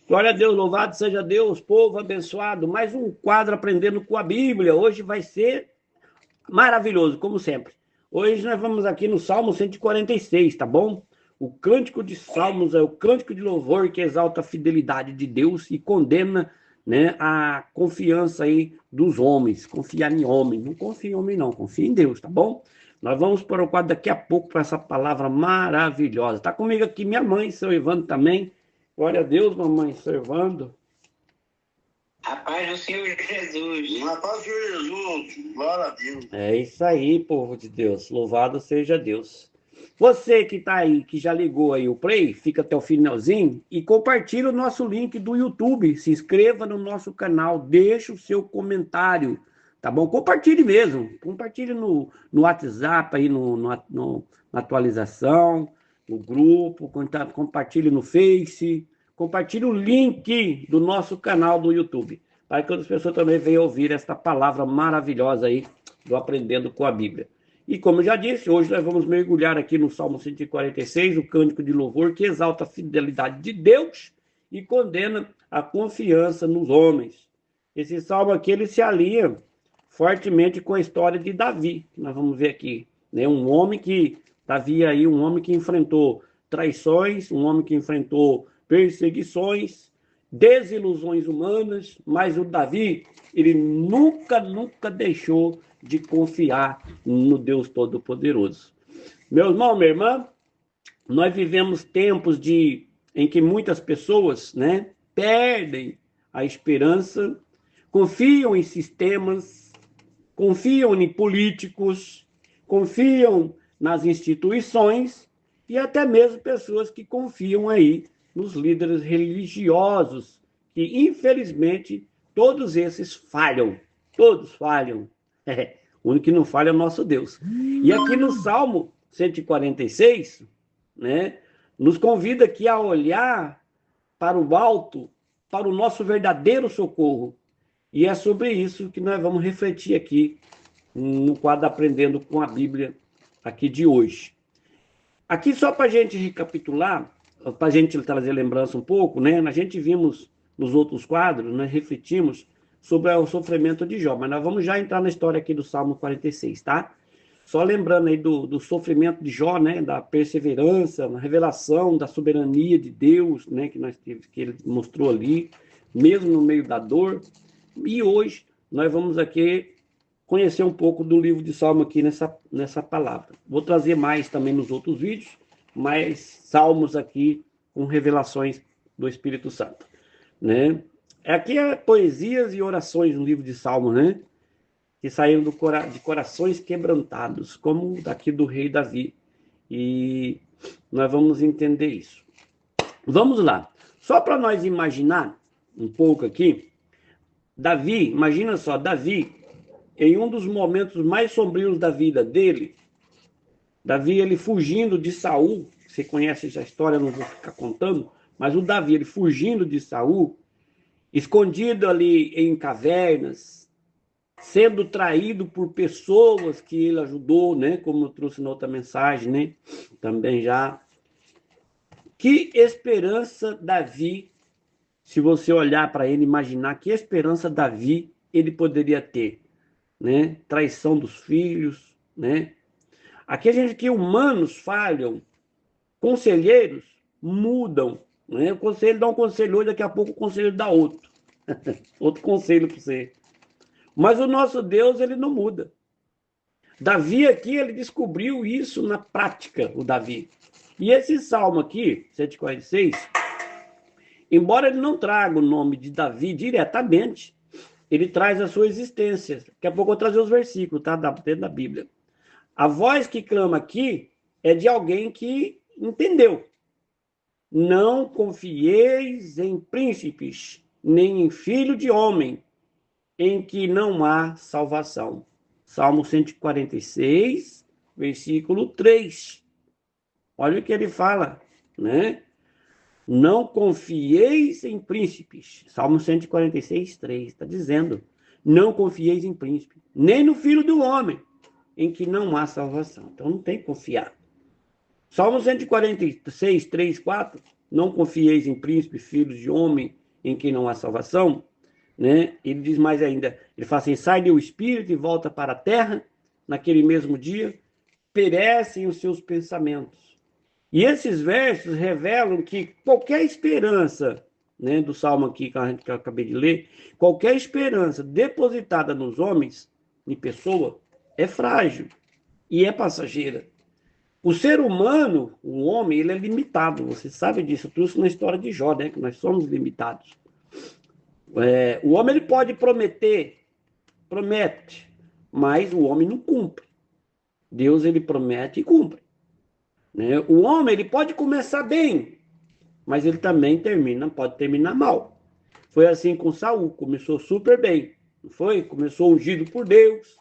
Glória a Deus, louvado seja Deus, povo abençoado. Mais um quadro aprendendo com a Bíblia. Hoje vai ser maravilhoso, como sempre. Hoje nós vamos aqui no Salmo 146, tá bom? O cântico de Salmos é o cântico de louvor que exalta a fidelidade de Deus e condena, né, a confiança aí dos homens. Confiar em homem. Não confia em homem, não. Confia em Deus, tá bom? Nós vamos para o quadro daqui a pouco para essa palavra maravilhosa. Tá comigo aqui minha mãe, seu Evandro também. Glória a Deus, mamãe, servando. A paz do Senhor Jesus. Na paz do Senhor Jesus, glória a Deus. É isso aí, povo de Deus. Louvado seja Deus. Você que tá aí, que já ligou aí o play, fica até o finalzinho e compartilha o nosso link do YouTube. Se inscreva no nosso canal, deixa o seu comentário, tá bom? Compartilhe mesmo. Compartilhe no WhatsApp aí, na atualização, no grupo, compartilhe no Face, compartilhe o link do nosso canal do YouTube, para que outras pessoas também venham ouvir esta palavra maravilhosa aí do Aprendendo com a Bíblia. E como eu já disse, hoje nós vamos mergulhar aqui no Salmo 146, o cântico de louvor que exalta a fidelidade de Deus e condena a confiança nos homens. Esse salmo aqui, ele se alinha fortemente com a história de Davi, que nós vamos ver aqui, né? Davi aí, um homem que enfrentou traições, um homem que enfrentou perseguições, desilusões humanas, mas o Davi, ele nunca deixou de confiar no Deus Todo-Poderoso. Meu irmão, minha irmã, nós vivemos tempos em que muitas pessoas, né, perdem a esperança, confiam em sistemas, confiam em políticos, confiam nas instituições e até mesmo pessoas que confiam aí nos líderes religiosos, que infelizmente todos esses falham, todos falham. O único que não falha é o nosso Deus. E aqui no Salmo 146, né, nos convida aqui a olhar para o alto, para o nosso verdadeiro socorro. E é sobre isso que nós vamos refletir aqui no quadro Aprendendo com a Bíblia aqui de hoje. Aqui só para a gente recapitular, para a gente trazer lembrança um pouco, né? A gente vimos nos outros quadros, nós refletimos sobre o sofrimento de Jó, mas nós vamos já entrar na história aqui do Salmo 46, tá? Só lembrando aí do sofrimento de Jó, né? Da perseverança, na revelação da soberania de Deus, né? Que ele mostrou ali, mesmo no meio da dor. E hoje nós vamos aqui conhecer um pouco do livro de Salmo aqui nessa palavra. Vou trazer mais também nos outros vídeos, mais salmos aqui com revelações do Espírito Santo, né? Aqui é poesias e orações no livro de Salmos, né? Que saíram de corações quebrantados, como daqui do rei Davi. E nós vamos entender isso. Vamos lá. Só para nós imaginar um pouco aqui, Davi, imagina só, Davi, em um dos momentos mais sombrios da vida dele, Davi, ele fugindo de Saul, você conhece essa história, não vou ficar contando, mas o Davi, ele fugindo de Saul, escondido ali em cavernas, sendo traído por pessoas que ele ajudou, né? Como eu trouxe na outra mensagem, né? Também já. Que esperança Davi, se você olhar para ele, imaginar que esperança Davi ele poderia ter, né? Traição dos filhos, né? Aqui a gente que humanos falham, conselheiros mudam, né? O conselho dá um conselho hoje, daqui a pouco o conselho dá outro. Outro conselho para você. Mas o nosso Deus, ele não muda. Davi aqui, ele descobriu isso na prática, o Davi. E esse salmo aqui, 146, embora ele não traga o nome de Davi diretamente, ele traz a sua existência. Daqui a pouco eu vou trazer os versículos, tá? Dentro da Bíblia. A voz que clama aqui é de alguém que entendeu. Não confieis em príncipes, nem em filho de homem, em que não há salvação. Salmo 146, versículo 3. Olha o que ele fala, né? Não confieis em príncipes. Salmo 146, 3. Está dizendo, não confieis em príncipe, nem no filho do homem, em que não há salvação. Então não tem que confiar. Salmo 146, 3, 4 não confieis em príncipe, filhos de homem, em quem não há salvação, né? Ele diz mais ainda, ele fala assim, sai do espírito e volta para a terra, naquele mesmo dia, perecem os seus pensamentos. E esses versos revelam que qualquer esperança, né, do salmo aqui que eu acabei de ler, qualquer esperança depositada nos homens, em pessoa, é frágil e é passageira. O ser humano, o homem, ele é limitado, você sabe disso, eu trouxe na história de Jó, né, que nós somos limitados. O homem ele pode prometer, promete, mas o homem não cumpre. Deus ele promete e cumpre. Né? O homem ele pode começar bem, mas ele também pode terminar mal. Foi assim com Saul, começou super bem, não foi? Começou ungido por Deus,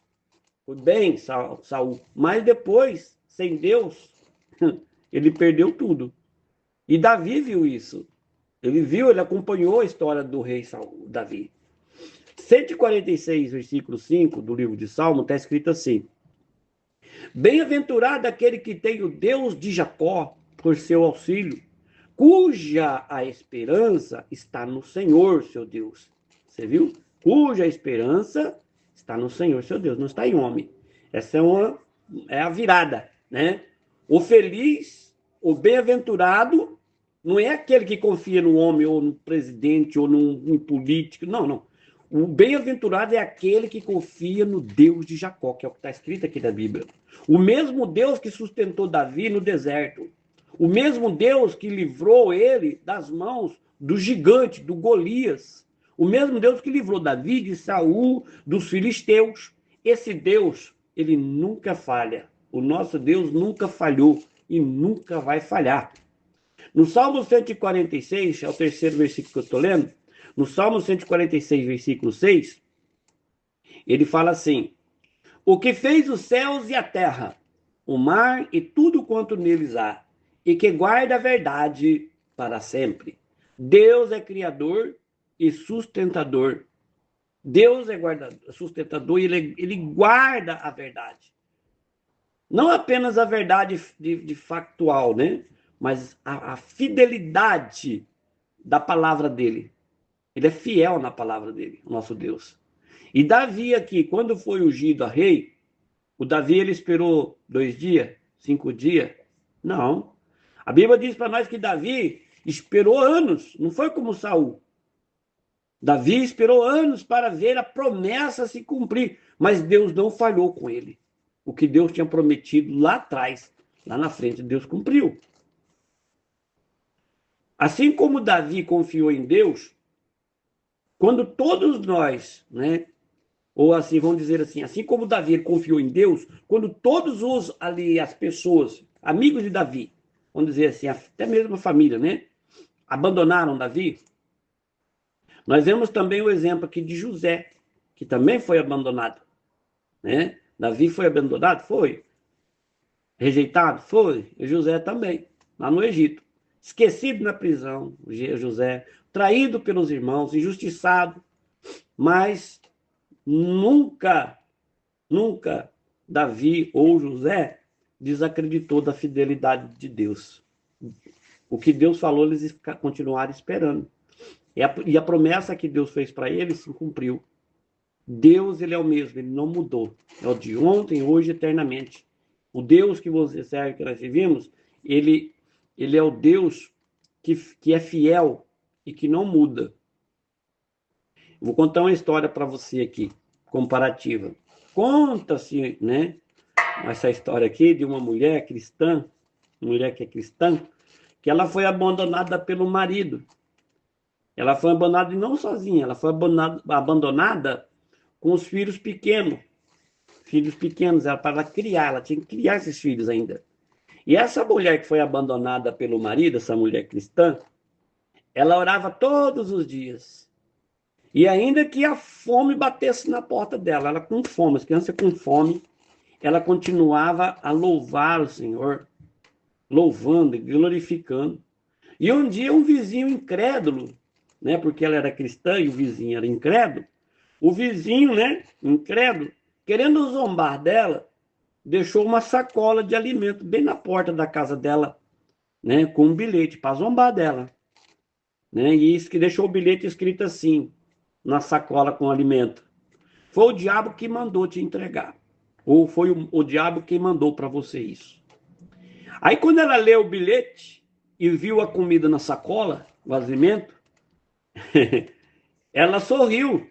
foi bem Saul, mas depois, sem Deus, ele perdeu tudo. E Davi viu isso. Ele acompanhou a história do rei Saul, Davi. 146, versículo 5 do livro de Salmo, está escrito assim: bem-aventurado aquele que tem o Deus de Jacó por seu auxílio, cuja a esperança está no Senhor, seu Deus. Você viu? Cuja esperança está no Senhor, seu Deus, não está em homem. Essa é a virada, né? O feliz, o bem-aventurado, não é aquele que confia no homem, ou no presidente, ou num político, não. O bem-aventurado é aquele que confia no Deus de Jacó, que é o que está escrito aqui na Bíblia. O mesmo Deus que sustentou Davi no deserto. O mesmo Deus que livrou ele das mãos do gigante, do Golias. O mesmo Deus que livrou Davi de Saul, dos filisteus. Esse Deus, ele nunca falha. O nosso Deus nunca falhou e nunca vai falhar. No Salmo 146, é o terceiro versículo que eu estou lendo, no Salmo 146, versículo 6, ele fala assim: o que fez os céus e a terra, o mar e tudo quanto neles há, e que guarda a verdade para sempre. Deus é criador e sustentador. Deus é sustentador e ele guarda a verdade. Não apenas a verdade de factual, né? Mas a fidelidade da palavra dele. Ele é fiel na palavra dele, o nosso Deus. E Davi aqui, quando foi ungido a rei, o Davi ele esperou 2 dias, 5 dias? Não. A Bíblia diz para nós que Davi esperou anos, não foi como Saul. Davi esperou anos para ver a promessa se cumprir, mas Deus não falhou com ele. O que Deus tinha prometido lá atrás, lá na frente, Deus cumpriu. Assim como Davi confiou em Deus, quando todos nós, né, ou assim, vamos dizer assim como Davi confiou em Deus, quando todos as pessoas, amigos de Davi, vamos dizer assim, até mesmo a família, né, abandonaram Davi, nós vemos também o exemplo aqui de José, que também foi abandonado, né? Davi foi abandonado? Foi. Rejeitado? Foi. E José também, lá no Egito. Esquecido na prisão, José, traído pelos irmãos, injustiçado, mas nunca Davi ou José desacreditou da fidelidade de Deus. O que Deus falou, eles continuaram esperando. E a promessa que Deus fez para eles se cumpriu. Deus, ele é o mesmo, ele não mudou. É o de ontem, hoje, eternamente. O Deus que você serve, que nós vivemos, ele é o Deus que é fiel e que não muda. Vou contar uma história para você aqui, comparativa. Conta-se, né, essa história aqui de uma mulher cristã, mulher que é cristã, que ela foi abandonada pelo marido. Ela foi abandonada e não sozinha, ela foi abandonada com os filhos pequenos. Filhos pequenos, para criar, ela tinha que criar esses filhos ainda. E essa mulher que foi abandonada pelo marido, essa mulher cristã, ela orava todos os dias. E ainda que a fome batesse na porta dela, ela com fome, as crianças com fome, ela continuava a louvar o Senhor, louvando e glorificando. E um dia um vizinho incrédulo, né, porque ela era cristã e o vizinho era incrédulo, o vizinho, né, incrédulo, querendo zombar dela, deixou uma sacola de alimento bem na porta da casa dela. né, com um bilhete para zombar dela, né? E isso que deixou o bilhete escrito assim, na sacola com alimento. Foi o diabo que mandou te entregar. Ou foi o diabo quem mandou para você isso. Aí quando ela leu o bilhete e viu a comida na sacola, o alimento, ela sorriu.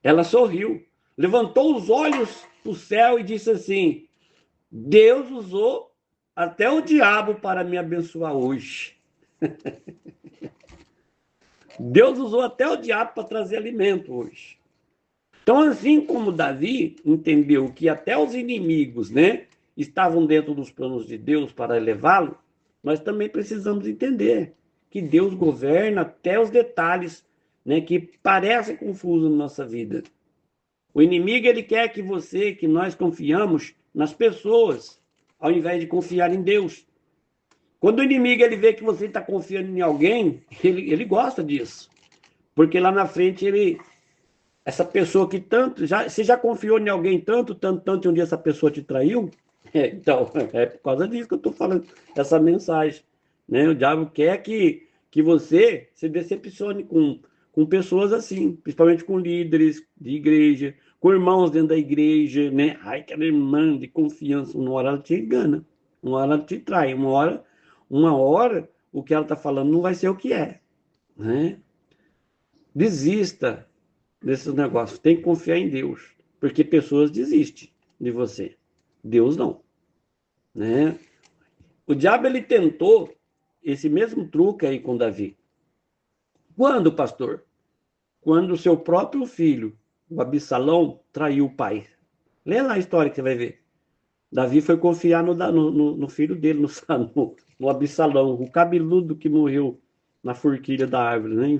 Ela sorriu. Levantou os olhos para o céu e disse assim: Deus usou até o diabo para me abençoar hoje. Deus usou até o diabo para trazer alimento hoje. Então, assim como Davi entendeu que até os inimigos, né, estavam dentro dos planos de Deus para elevá-lo, nós também precisamos entender que Deus governa até os detalhes, né, que parecem confusos na nossa vida. O inimigo, ele quer que nós confiamos nas pessoas, ao invés de confiar em Deus. Quando o inimigo ele vê que você está confiando em alguém, ele gosta disso. Porque lá na frente essa pessoa que tanto, você já confiou em alguém tanto, e um dia essa pessoa te traiu? Então, é por causa disso que eu estou falando essa mensagem. Né? O diabo quer que você se decepcione com pessoas assim, principalmente com líderes de igreja, com irmãos dentro da igreja, né? Ai, aquela irmã de confiança, uma hora ela te engana, uma hora ela te trai, uma hora o que ela está falando não vai ser o que é, né? Desista desses negócios, tem que confiar em Deus, porque pessoas desistem de você, Deus não, né? O diabo ele tentou esse mesmo truque aí com Davi. Quando, pastor? Quando o seu próprio filho, o Absalão, traiu o pai. Lê lá a história que você vai ver. Davi foi confiar no filho dele, no Absalão, o cabeludo que morreu na forquilha da árvore, né?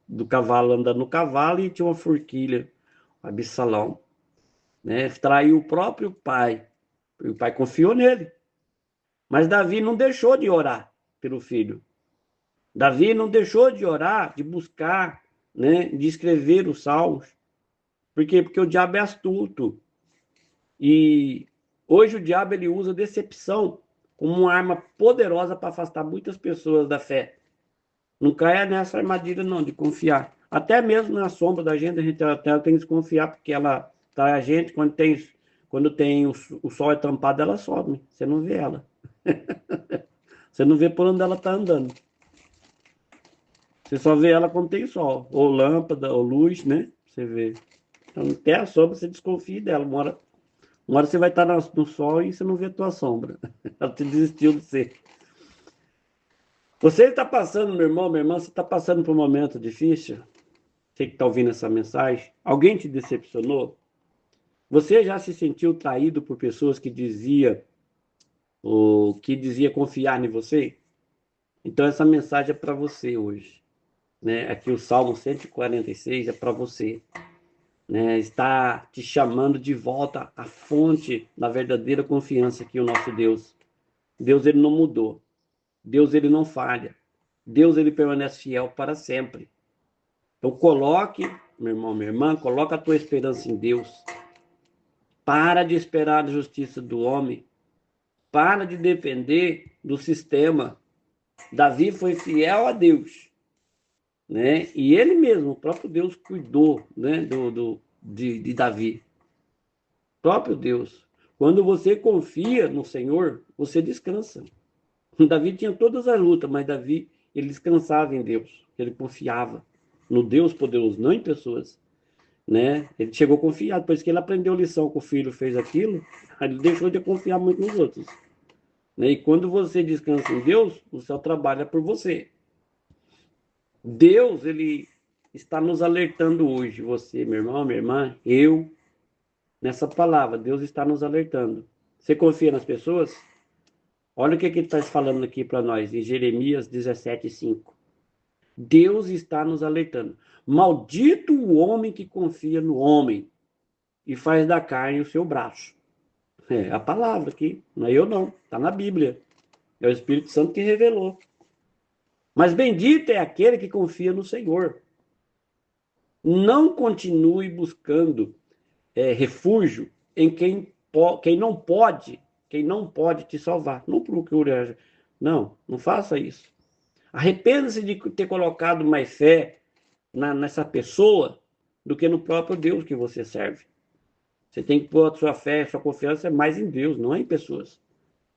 Do cavalo, andando no cavalo e tinha uma forquilha, o Absalão, né? Traiu o próprio pai. E o pai confiou nele. Mas Davi não deixou de orar pelo filho. Davi não deixou de orar, de buscar, né, de escrever os salmos. Por quê? Porque o diabo é astuto. E hoje o diabo ele usa decepção como uma arma poderosa para afastar muitas pessoas da fé. Não caia nessa armadilha não, de confiar. Até mesmo na sombra da gente, a gente até tem que desconfiar, porque ela trai a gente, quando tem o sol é tampado, ela some. Você não vê ela. Você não vê por onde ela está andando. Você só vê ela quando tem sol, ou lâmpada, ou luz, né? Você vê. Então, até a sombra, você desconfia dela. Uma hora você vai estar no sol e você não vê a tua sombra. Ela te desistiu de você. Você está passando, meu irmão, minha irmã, você está passando por um momento difícil? Você que está ouvindo essa mensagem? Alguém te decepcionou? Você já se sentiu traído por pessoas que dizia confiar em você? Então, essa mensagem é para você hoje. Né? Aqui o Salmo 146 é para você, né? Está te chamando de volta à fonte da verdadeira confiança que o nosso Deus. Deus ele não mudou. Deus ele não falha. Deus ele permanece fiel para sempre. Então coloque, meu irmão, minha irmã, coloca a tua esperança em Deus. Para de esperar a justiça do homem. Para de depender do sistema. Davi foi fiel a Deus. Né? E ele mesmo, o próprio Deus, cuidou, né, de Davi. O próprio Deus. Quando você confia no Senhor, você descansa. Davi tinha todas as lutas, mas Davi, ele descansava em Deus. Ele confiava no Deus poderoso, não em pessoas. Né? Ele chegou a confiar, depois que ele aprendeu a lição que o filho fez aquilo, ele deixou de confiar muito nos outros. Né? E quando você descansa em Deus, o céu trabalha por você. Deus, ele está nos alertando hoje, você, meu irmão, minha irmã, eu, nessa palavra, Deus está nos alertando. Você confia nas pessoas? Olha o que ele está falando aqui para nós, em Jeremias 17:5. Deus está nos alertando. Maldito o homem que confia no homem e faz da carne o seu braço. É a palavra aqui, não é eu não, está na Bíblia. É o Espírito Santo que revelou. Mas bendito é aquele que confia no Senhor. Não continue buscando refúgio em quem não pode quem não pode te salvar. Não procure. Não faça isso. Arrependa-se de ter colocado mais fé nessa pessoa do que no próprio Deus que você serve. Você tem que pôr a sua fé, a sua confiança mais em Deus, não é em pessoas.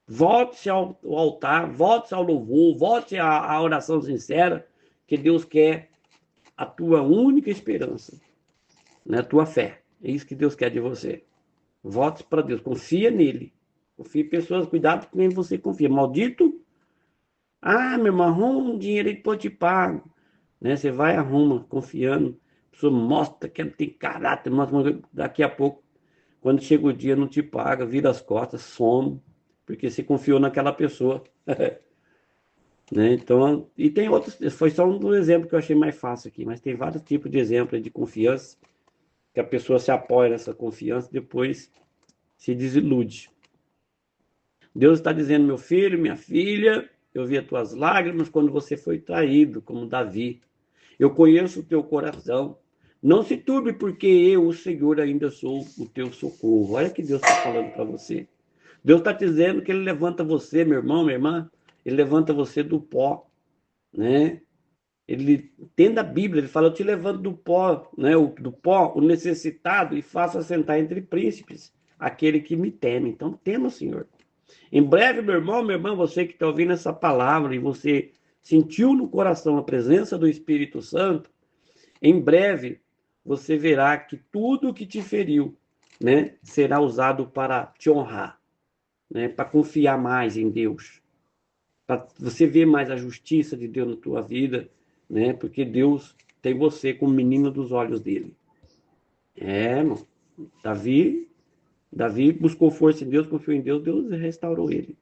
Volte-se ao altar, volte-se ao louvor, volte à oração sincera, que Deus quer a tua única esperança, né? A tua fé. É isso que Deus quer de você. Volte para Deus, confia nele. Confie em pessoas, cuidado com quem você confia. Maldito, meu irmão, arruma um dinheiro aí, depois eu te pago. Né? Você vai, arruma, confiando. A pessoa mostra que ela tem caráter, mostra, daqui a pouco, quando chega o dia, não te paga, vira as costas, some, porque você confiou naquela pessoa. Né? Então, e tem outros, foi só um exemplo que eu achei mais fácil aqui, mas tem vários tipos de exemplos de confiança, que a pessoa se apoia nessa confiança e depois se desilude. Deus está dizendo, meu filho, minha filha, eu vi as tuas lágrimas quando você foi traído, como Davi. Eu conheço o teu coração. Não se turbe, porque eu, o Senhor, ainda sou o teu socorro. Olha o que Deus está falando para você. Deus está dizendo que Ele levanta você, meu irmão, minha irmã, Ele levanta você do pó, né? Ele entende a Bíblia, ele fala, eu te levanto do pó, né? Do pó, o necessitado, e faço assentar entre príncipes, aquele que me teme. Então, tema o Senhor. Em breve, meu irmão, minha irmã, você que está ouvindo essa palavra e você sentiu no coração a presença do Espírito Santo, em breve você verá que tudo que te feriu, né, será usado para te honrar, né, para confiar mais em Deus, para você ver mais a justiça de Deus na tua vida, né, porque Deus tem você como menino dos olhos dele. Irmão, Davi buscou força em Deus, confiou em Deus, Deus restaurou ele.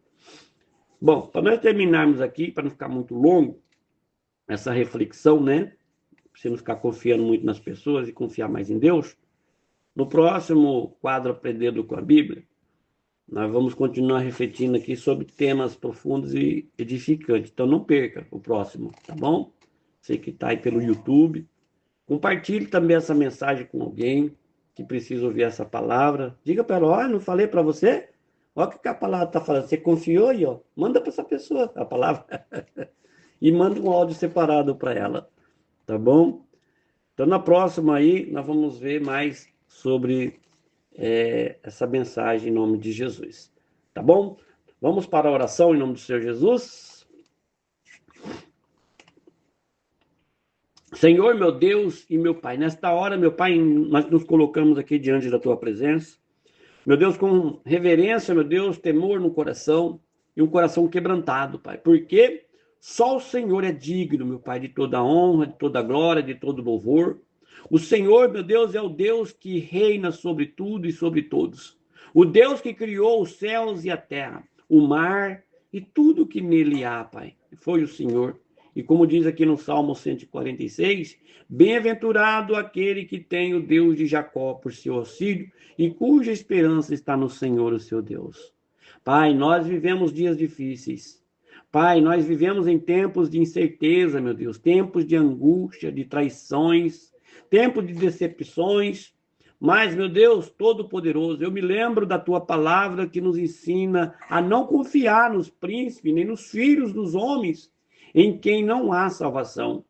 Bom, para nós terminarmos aqui, para não ficar muito longo, essa reflexão, né? Para você não ficar confiando muito nas pessoas e confiar mais em Deus, no próximo quadro Aprendendo com a Bíblia, nós vamos continuar refletindo aqui sobre temas profundos e edificantes. Então não perca o próximo, tá bom? Você que está aí pelo YouTube, compartilhe também essa mensagem com alguém que precisa ouvir essa palavra. Diga para ela, olha, não falei para você? Olha o que a palavra está falando. Você confiou aí, ó. Manda para essa pessoa a palavra. E manda um áudio separado para ela. Tá bom? Então, na próxima aí, nós vamos ver mais sobre essa mensagem em nome de Jesus. Tá bom? Vamos para a oração em nome do Senhor Jesus. Senhor, meu Deus e meu Pai, nesta hora, meu Pai, nós nos colocamos aqui diante da Tua presença. Meu Deus, com reverência, meu Deus, temor no coração e um coração quebrantado, Pai. Porque só o Senhor é digno, meu Pai, de toda honra, de toda glória, de todo louvor. O Senhor, meu Deus, é o Deus que reina sobre tudo e sobre todos. O Deus que criou os céus e a terra, o mar e tudo que nele há, Pai. Foi o Senhor. E como diz aqui no Salmo 146, bem-aventurado aquele que tem o Deus de Jacó por seu auxílio e cuja esperança está no Senhor, o seu Deus. Pai, nós vivemos dias difíceis. Pai, nós vivemos em tempos de incerteza, meu Deus, tempos de angústia, de traições, tempos de decepções. Mas, meu Deus, Todo-Poderoso, eu me lembro da tua palavra que nos ensina a não confiar nos príncipes, nem nos filhos dos homens, em quem não há salvação.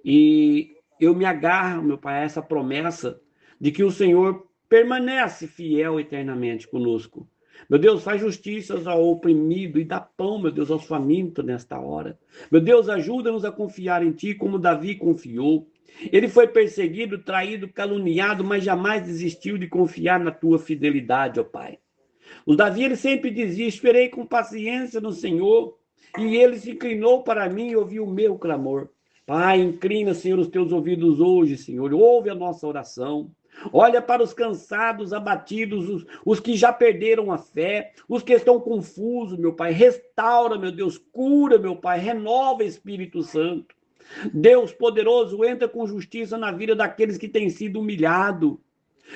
E eu me agarro, meu Pai, a essa promessa de que o Senhor permanece fiel eternamente conosco. Meu Deus, faz justiça ao oprimido e dá pão, meu Deus, aos famintos nesta hora. Meu Deus, ajuda-nos a confiar em Ti como Davi confiou. Ele foi perseguido, traído, caluniado, mas jamais desistiu de confiar na Tua fidelidade, ó Pai. O Davi, ele sempre dizia, esperei com paciência no Senhor, e ele se inclinou para mim e ouviu o meu clamor. Pai, inclina, Senhor, os teus ouvidos hoje, Senhor. Ouve a nossa oração. Olha para os cansados, abatidos, os que já perderam a fé, os que estão confusos, meu Pai. Restaura, meu Deus, cura, meu Pai. Renova, Espírito Santo. Deus poderoso, entra com justiça na vida daqueles que têm sido humilhados.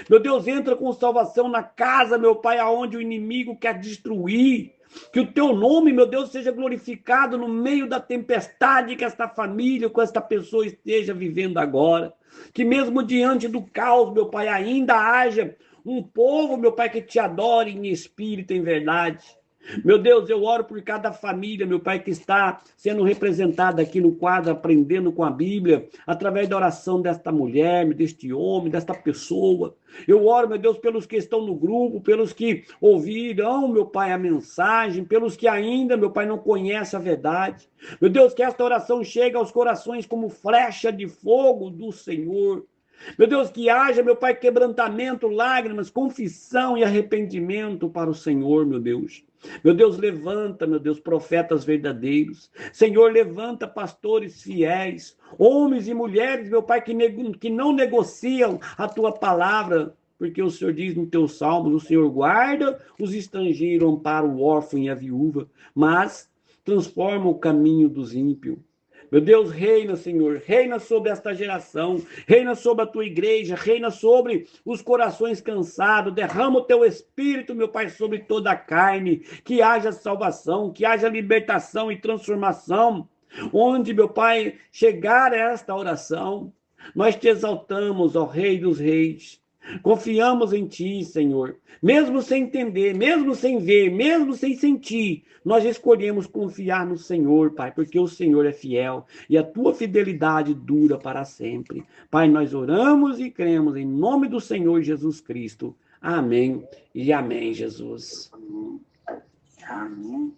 Meu Deus, entra com salvação na casa, meu Pai, aonde o inimigo quer destruir. Que o teu nome, meu Deus, seja glorificado no meio da tempestade que esta família, que esta pessoa esteja vivendo agora. Que mesmo diante do caos, meu Pai, ainda haja um povo, meu Pai, que te adore em espírito e em verdade. Meu Deus, eu oro por cada família, meu Pai, que está sendo representada aqui no quadro, aprendendo com a Bíblia, através da oração desta mulher, deste homem, desta pessoa. Eu oro, meu Deus, pelos que estão no grupo, pelos que ouviram, meu Pai, a mensagem, pelos que ainda, meu Pai, não conhecem a verdade. Meu Deus, que esta oração chegue aos corações como flecha de fogo do Senhor. Meu Deus, que haja, meu Pai, quebrantamento, lágrimas, confissão e arrependimento para o Senhor, meu Deus. Meu Deus, levanta, meu Deus, profetas verdadeiros. Senhor, levanta pastores fiéis, homens e mulheres, meu Pai, que não negociam a tua palavra, porque o Senhor diz no teu salmos, o Senhor guarda os estrangeiros, ampara o órfão e a viúva, mas transforma o caminho dos ímpios. Meu Deus, reina, Senhor, reina sobre esta geração, reina sobre a tua igreja, reina sobre os corações cansados, derrama o teu espírito, meu Pai, sobre toda a carne, que haja salvação, que haja libertação e transformação, onde, meu Pai, chegar a esta oração, nós te exaltamos, ó Rei dos Reis. Confiamos em ti, Senhor. Mesmo sem entender, mesmo sem ver, mesmo sem sentir, nós escolhemos confiar no Senhor, Pai, porque o Senhor é fiel e a tua fidelidade dura para sempre. Pai, nós oramos e cremos em nome do Senhor Jesus Cristo. Amém e amém, Jesus. Amém. Amém.